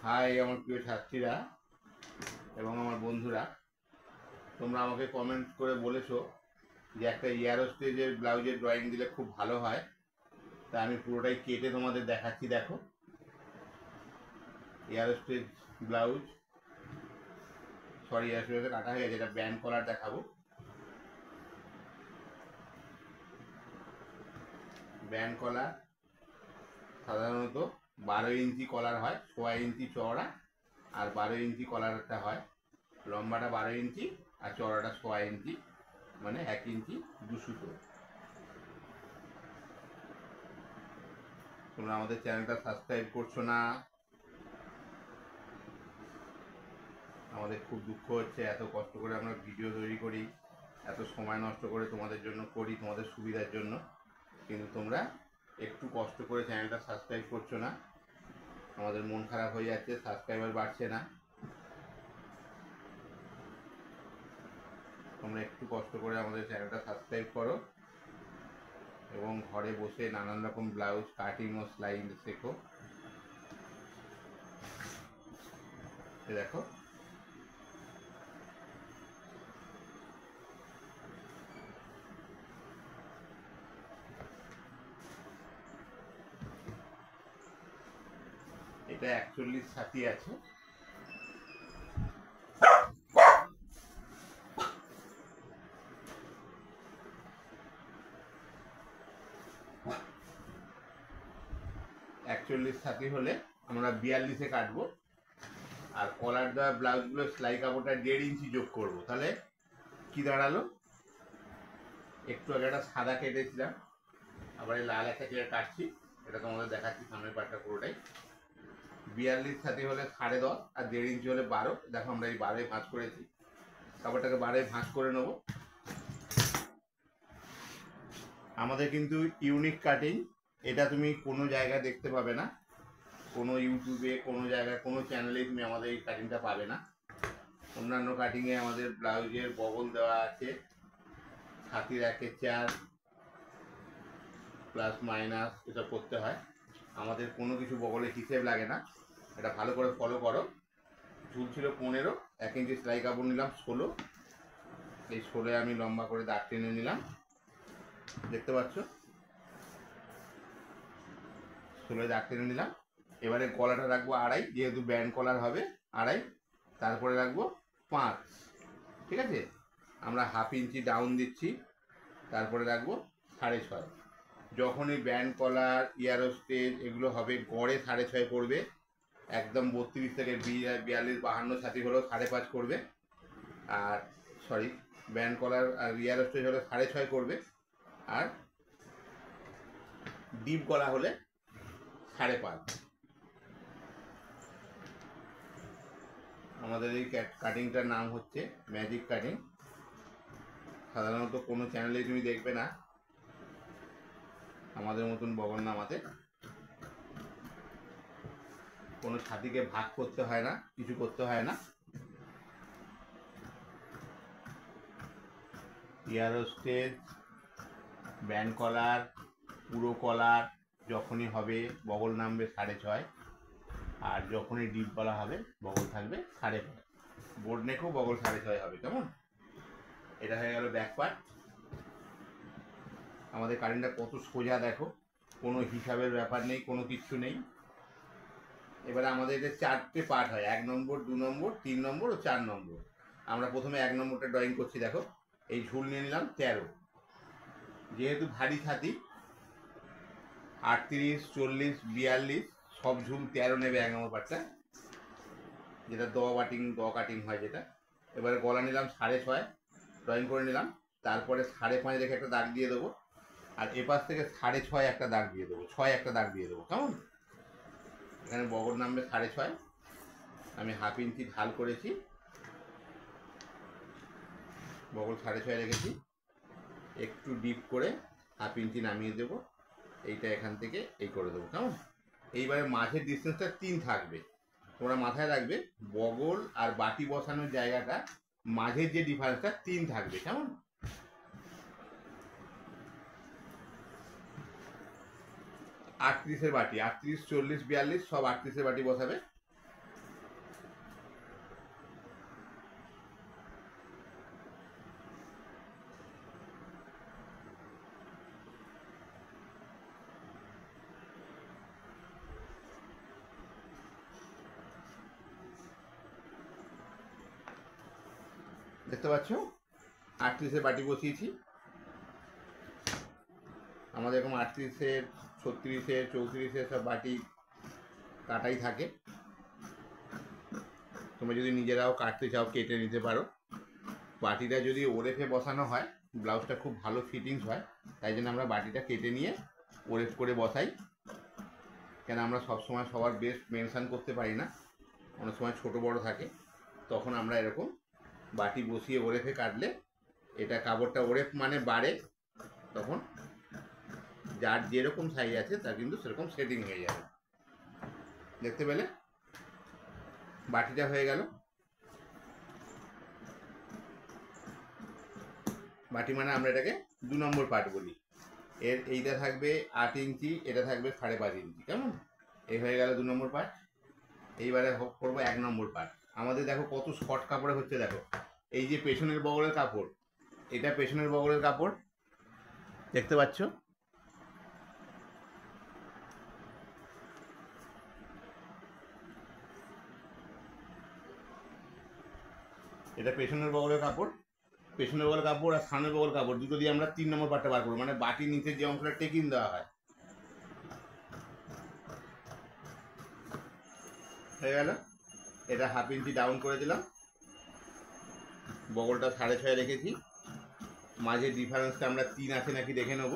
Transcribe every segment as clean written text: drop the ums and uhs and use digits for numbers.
High আমার প্রিয় ছাত্রীরা এবং আমার বন্ধুরা, তোমরা আমাকে কমেন্ট করে বলেছো যে একটা এয়ারোস্টেজের ব্লাউজের ড্রয়িং দিলে খুব ভালো হয়। তা আমি পুরোটাই কেটে তোমাদের দেখাচ্ছি। দেখো, এয়ারোস্টেজ ব্লাউজ, সরি এয়ারোস্টেজে কাটা হয়ে গেছে, এটা ব্যান্ড কলার দেখাবো। ব্যান্ড কলার সাধারণত 12 ইঞ্চি কলার হয়, 6 ইঞ্চি চওড়া আর 12 ইঞ্চি কলারটা হয়। লম্বাটা 12 ইঞ্চি আর চওড়াটা 6 ইঞ্চি, মানে 1 ইঞ্চি 2 সুতো। তোমরা আমাদের চ্যানেলটা সাবস্ক্রাইব করছো না, আমাদের খুব দুঃখ হচ্ছে। এত কষ্ট করে আমরা ভিডিও তৈরি করি, এত সময় নষ্ট করে তোমাদের জন্য করি, তোমাদের সুবিধার জন্য, কিন্তু তোমরা একটু কষ্ট করে চ্যানেলটা সাবস্ক্রাইব করছো না। আমাদের মন খারাপ হয়ে যাচ্ছে, সাবস্ক্রাইবার বাড়ছে না। তোমরা একটু কষ্ট করে আমাদের চ্যানেলটা সাবস্ক্রাইব করো এবং ঘরে বসে নানান রকম ব্লাউজ কাটিং ও সেলাই শেখো। দেখো, এটা 41 ছাতি আছে। ছাতি হলে আমরা 42-এ কাটবো, আর কলার দেওয়া ব্লাউজগুলো সেলাই কাপড়টা 1.5 ইঞ্চি যোগ করবো। তাহলে কি দাঁড়ালো, একটু আগে একটা সাদা কেটেছিলাম, আবার এই লাল একটা কেটে কাটছি, এটা তোমাদের দেখাচ্ছি সামনের পাটটা পুরোটাই। 42 ছাতি হলে 10.5 আর 1.5 ইঞ্চি হলে 12। দেখো আমরা এই 12 ভাঁজ করেছি, কাপড়টাকে 12 ভাঁজ করে নেবো। আমাদের কিন্তু ইউনিক কাটিং, এটা তুমি কোনো জায়গায় দেখতে পাবে না, কোনো ইউটিউবে, কোনো জায়গায়, কোনো চ্যানেলে তুমি আমাদের এই কাটিংটা পাবে না। অন্যান্য কাটিংয়ে আমাদের ব্লাউজের বগল দেওয়া আছে, ছাতির 1/4 প্লাস মাইনাস এসব করতে হয়। আমাদের কোনো কিছু বগলে হিসেব লাগে না, এটা ভালো করে ফলো করো। ঝুল ছিল 15, 1 ইঞ্চি সেলাই কাপড় নিলাম 16, এই 16 আমি লম্বা করে দাগ টেনে নিলাম, দেখতে পাচ্ছ, 16 দাগ টেনে নিলাম। এবারে গলাটা রাখবো 2.5, যেহেতু ব্যান্ড কলার হবে 2.5, তারপরে রাখবো 5, ঠিক আছে। আমরা 1/2 ইঞ্চি ডাউন দিচ্ছি, তারপরে রাখবো 6.5। যখনই ব্যান্ড কলার এয়ারোস্টেজ এগুলো হবে গড়ে 6.5 করবে, একদম 32 থেকে 42 52 ছাতি হলেও 5.5 করবে। আর সরি, ব্যান্ড কলার আর এয়ারোস্টেজ হলে 6.5 করবে, আর ডিপ গলা হলে 5.5। আমাদের এই কাটিংটার নাম হচ্ছে ম্যাজিক কাটিং। সাধারণত কোনো চ্যানেলে তুমি দেখবে না আমাদের মতন বগল নামাতে। কোনো ছাতিকে ভাগ করতে হয় না, কিছু করতে হয় না। এয়ারোস্টেজ, ব্যান্ড কলার, পুরো কলার যখনই হবে বগল নামবে 6.5, আর যখনই ডিপ গলা হবে বগল থাকবে 5.5। বোর্ড নেকেও বগল 6.5 হবে। কেমন? এটা হয়ে গেল ব্যাক পার্ট। আমাদের কাটিংটা কত সোজা দেখো, কোনো হিসাবের ব্যাপার নেই, কোনো কিচ্ছু নেই। এবারে আমাদের এটা 4টে পার্ট হয়, 1 নম্বর, 2 নম্বর, 3 নম্বর ও 4 নম্বর। আমরা প্রথমে 1 নম্বরটা ড্রয়িং করছি। দেখো, এই ঝুল নিয়ে নিলাম 13, যেহেতু ভারী ছাতি 38, 40, 42 সব ঝুল 13 নেবে 1 নম্বর পার্টটা, যেটা দ কাটিং হয় যেটা। এবারে গলা নিলাম 6.5, ড্রয়িং করে নিলাম, তারপরে 5.5 রেখে একটা দাগ দিয়ে দেবো, আর এপাশ থেকে 6.5 একটা দাগ দিয়ে দেবো, 6 একটা দাগ দিয়ে দেবো। কেমন? এখানে বগল নামবে 6.5, আমি 1/2 ইঞ্চি ঢাল করেছি, বগল 6.5 রেখেছি, একটু ডিপ করে 1/2 ইঞ্চি নামিয়ে দেবো, এইটা এখান থেকে এই করে দেবো। কেমন? এইবারে মাঝের ডিস্টেন্সটা 3 থাকবে। তোমরা মাথায় রাখবে, বগল আর বাটি বসানোর জায়গাটা মাঝের যে ডিফারেন্সটা 3 থাকবে। কেমন? 38-এর বাটি, 38, 40, 42 সব 38-এর বাটি বসাবে। দেখতে পাচ্ছ 38-এর বাটি বসিয়েছি। আমাদের এরকম 38-এর, 36-এর, 34-এর সব বাটি কাটাই থাকে। তোমরা যদি নিজেরাও কাটতে চাও কেটে নিতে পারো। বাটিটা যদি ওরেফে বসানো হয় ব্লাউজটা খুব ভালো ফিটিংস হয়, তাই জন্য আমরা বাটিটা কেটে নিয়ে ওরেফ করে বসাই। কেন আমরা সবসময় সবার বেস্ট মেনশান করতে পারি না, অনেক সময় ছোটো বড় থাকে, তখন আমরা এরকম বাটি বসিয়ে ওরেফে কাটলে এটা কাপড়টা ওরেফ মানে বাড়ে, তখন যার যেরকম সাইজ আছে তার কিন্তু সেরকম সেটিং হয়ে যাবে। দেখতে পেলে বাটিটা হয়ে গেল। বাটি মানে আমরা এটাকে 2 নম্বর পার্ট বলি। এইটা থাকবে 8 ইঞ্চি, এটা থাকবে 5.5 ইঞ্চি। কেমন? এই হয়ে গেল 2 নম্বর পার্ট। এইবারে করবো 1 নম্বর পার্ট। আমাদের দেখো কত শর্ট কাপড়ে হচ্ছে, দেখো এই যে পেছনের বগলের কাপড়, এটা পেছনের বগলের কাপড়, দেখতে পাচ্ছ? এটা পেছনের বগলের কাপড়, পেছনের বগলের কাপড় আর সামনের বগলের কাপড় দুটো দিয়ে আমরা 3 নম্বর পার্টটা বার করবো, মানে বাটির নিচে যে অংশটা টেকিং দেওয়া হয়। হয়ে গেল। এটা 1/2 ইঞ্চি ডাউন করে দিলাম, বগলটা 6.5 রেখেছি, মাঝে ডিফারেন্সটা আমরা 3 আছে নাকি দেখে নেব।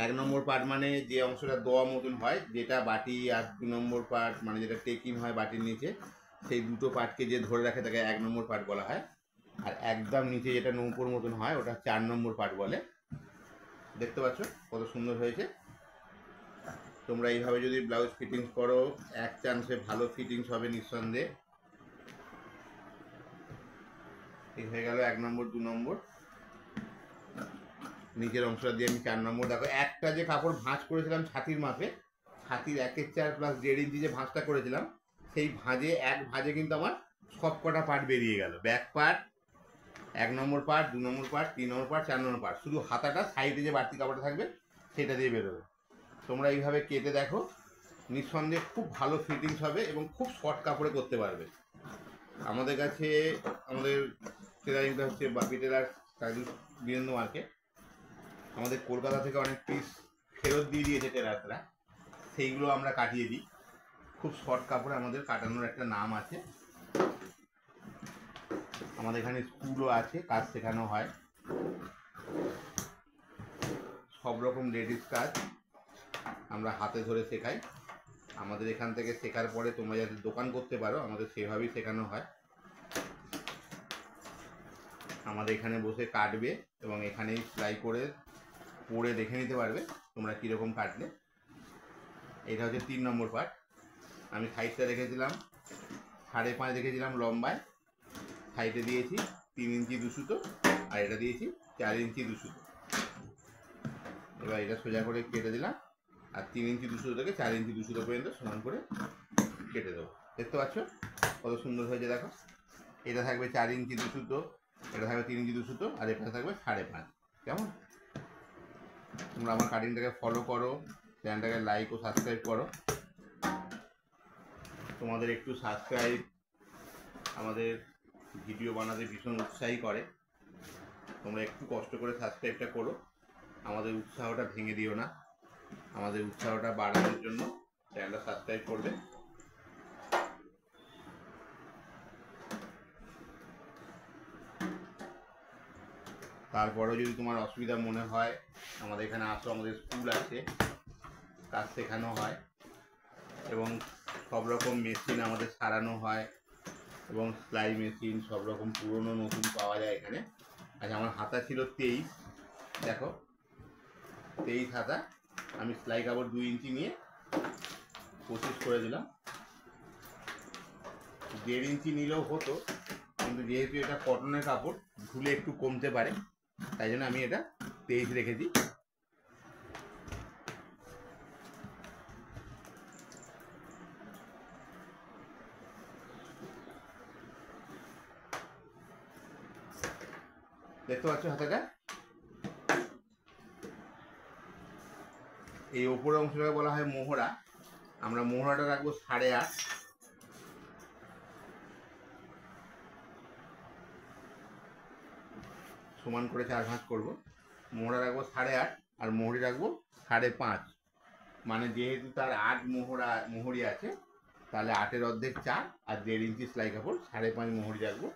1 নম্বর পার্ট মানে যে অংশটা দোয়া মতন হয়, যেটা বাটি, আর 2 নম্বর পার্ট মানে যেটা টেকিং হয় বাটির নিচে, সেই দুটো পার্টকে যে ধরে রাখে তাকে 1 নম্বর পার্ট বলা হয়। আর একদম নিচে যেটা নৌকোর মতন হয় ওটা 4 নম্বর পার্ট বলে। দেখতে পাচ্ছ কত সুন্দর হয়েছে। তোমরা এইভাবে যদি ব্লাউজ ফিটিংস করো এক চান্সে ভালো ফিটিংস হবে নিঃসন্দেহে। এই হয়ে গেল 1 নম্বর, 2 নম্বর। নিচের অংশটা দিয়ে আমি 4 নম্বর। দেখো একটা যে কাপড় ভাঁজ করেছিলাম ছাতির মাপে, ছাতির 1/4 প্লাস 1.5 ইঞ্চি যে ভাঁজটা করেছিলাম, সেই ভাঁজে কিন্তু আমার সব কটা পার্ট বেরিয়ে গেল। ব্যাক পার্ট, 1 নম্বর পার্ট, 2 নম্বর পার্ট, 3 নম্বর পার্ট, 4 নম্বর পার্ট, শুধু হাতাটা সাইডে যে বাড়তি কাপড়টা থাকবে সেটা দিয়ে বেরোবে। তোমরা এইভাবে কেটে দেখো, নিঃসন্দেহে খুব ভালো ফিটিংস হবে এবং খুব শর্ট কাপড়ে করতে পারবে। আমাদের কাছে আমাদের টেলারিংটা হচ্ছে বাপি টেলার, বীরেন্দ্র মার্কেট। আমাদের কলকাতা থেকে অনেক পিস ফেরত দিয়ে দিয়েছে টেলাররা, সেইগুলো আমরা কাটিয়ে দিই। খুব শর্ট কাপড়ে আমাদের কাটানোর একটা নাম আছে। আমাদের এখানে স্কুলও আছে, কাজ শেখানো হয়, সব রকম লেডিস কাজ আমরা হাতে ধরে শেখাই। আমাদের এখান থেকে শেখার পরে তোমরা যাতে দোকান করতে পারো, আমাদের সেভাবেই শেখানো হয়। আমাদের এখানে বসে কাটবে এবং এখানেই সেলাই করে পরে দেখে নিতে পারবে তোমরা কীরকম কাটলে। এটা হচ্ছে 3 নম্বর পার্ট। আমি সাইডটা রেখেছিলাম 5.5 রেখেছিলাম লম্বায়, সাইডে দিয়েছি 3 ইঞ্চি 2 সুতো, আর এটা দিয়েছি 4 ইঞ্চি 2 সুতো। এবার এটা সোজা করে কেটে দিলাম, আর 3 ইঞ্চি 2 সুতো থেকে 4 ইঞ্চি 2 সুতো পর্যন্ত সমান করে কেটে দেবো। দেখতে পাচ্ছ কত সুন্দর হয়েছে। দেখো এটা থাকবে 4 ইঞ্চি 2 সুতো, এটা থাকবে 3 ইঞ্চি 2 সুতো, আর এটা থাকবে 5.5। কেমন? তোমরা আমার কাটিংটাকে ফলো করো, চ্যানেলটাকে লাইক ও সাবস্ক্রাইব করো। তোমাদের একটু সাবস্ক্রাইব আমাদের ভিডিও বানাতে ভীষণ উৎসাহী করে। তোমরা একটু কষ্ট করে সাবস্ক্রাইবটা করো, আমাদের উৎসাহটা ভেঙে দিও না। আমাদের উৎসাহটা বাড়ানোর জন্য চ্যানেলটা সাবস্ক্রাইব করবে। তারপরেও যদি তোমার অসুবিধা মনে হয়, আমাদের এখানে আসো, আমাদের স্কুল আছে, কাজ শেখানো হয় এবং সব রকম মেশিন আমাদের সারানো হয় এবং সেলাই মেশিন সব রকম পুরনো নতুন পাওয়া যায় এখানে। আচ্ছা, আমার হাতা ছিল 23, দেখো 23 হাতা। আমি সেলাই কাপড় 2 ইঞ্চি নিয়ে 25 করে দিলাম। 1.5 ইঞ্চি নিলেও হতো, কিন্তু যেহেতু এটা কটনের কাপড় ধুলে একটু কমতে পারে, তাই জন্য আমি এটা 23 রেখেছি। দেখতে পাচ্ছ হাতাটা? এই ওপরের অংশটাকে বলা হয় মোহরা। আমরা মোহরাটা রাখবো 8.5। সমান করে 4 ভাঁজ করবো। মোহরা রাখবো 8.5 আর মোহরি রাখবো 5.5। মানে যেহেতু তার 8 মোহরি আছে, তাহলে 8-এর অর্ধেক 4 আর 1.5 ইঞ্চি সেলাই কাপড়, 5.5 মোহরি রাখবো।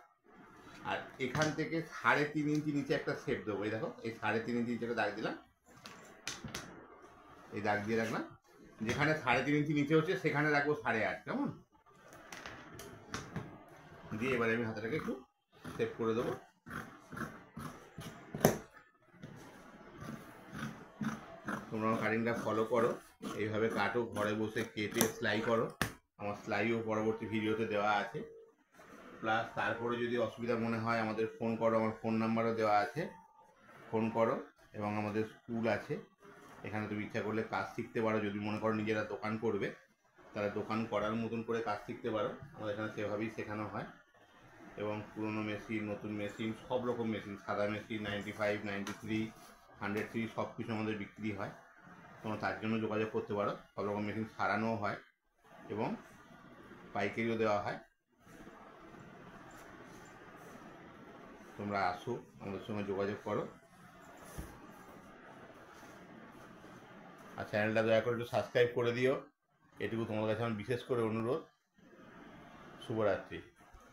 আর এখান থেকে 3.5 ইঞ্চি নিচে একটা শেপ দেবো। এই দেখো, এই 3.5 ইঞ্চি নিচে দাগ দিলাম, এই দাগ দিয়ে রাখলাম। যেখানে 3.5 ইঞ্চি নিচে হচ্ছে সেখানে রাখবো 8.5। কেমন? দিয়ে এবারে আমি হাতাটাকে একটু শেপ করে দেবো। তোমরা কাটিংটা ফলো করো, এইভাবে কাটো, ঘরে বসে কেটে সেলাই করো। আমার সেলাইও পরবর্তী ভিডিওতে দেওয়া আছে। প্লাস তারপরে যদি অসুবিধা মনে হয় আমাদের ফোন করো, আমার ফোন নাম্বারও দেওয়া আছে, ফোন করো। এবং আমাদের স্কুল আছে, এখানে তুমি ইচ্ছা করলে কাজ শিখতে পারো। যদি মনে করো নিজেরা দোকান করবে, তাহলে দোকান করার মতন করে কাজ শিখতে পারো। আমাদের এখানে সেভাবেই শেখানো হয়। এবং পুরনো মেশিন, নতুন মেশিন, সব রকম মেশিন, সাদা মেশিন 95, 93, 103 সব কিছু আমাদের বিক্রি হয়। তোমরা তার জন্য যোগাযোগ করতে পারো। সব রকম মেশিন সারানোও হয় এবং পাইকারিও দেওয়া হয়। তোমরা আসো, আমাদের সঙ্গে যোগাযোগ করো। আর চ্যানেলটা দয়া করে একটু সাবস্ক্রাইব করে দিও, এটুকু তোমাদের কাছে আমার বিশেষ করে অনুরোধ। শুভরাত্রি।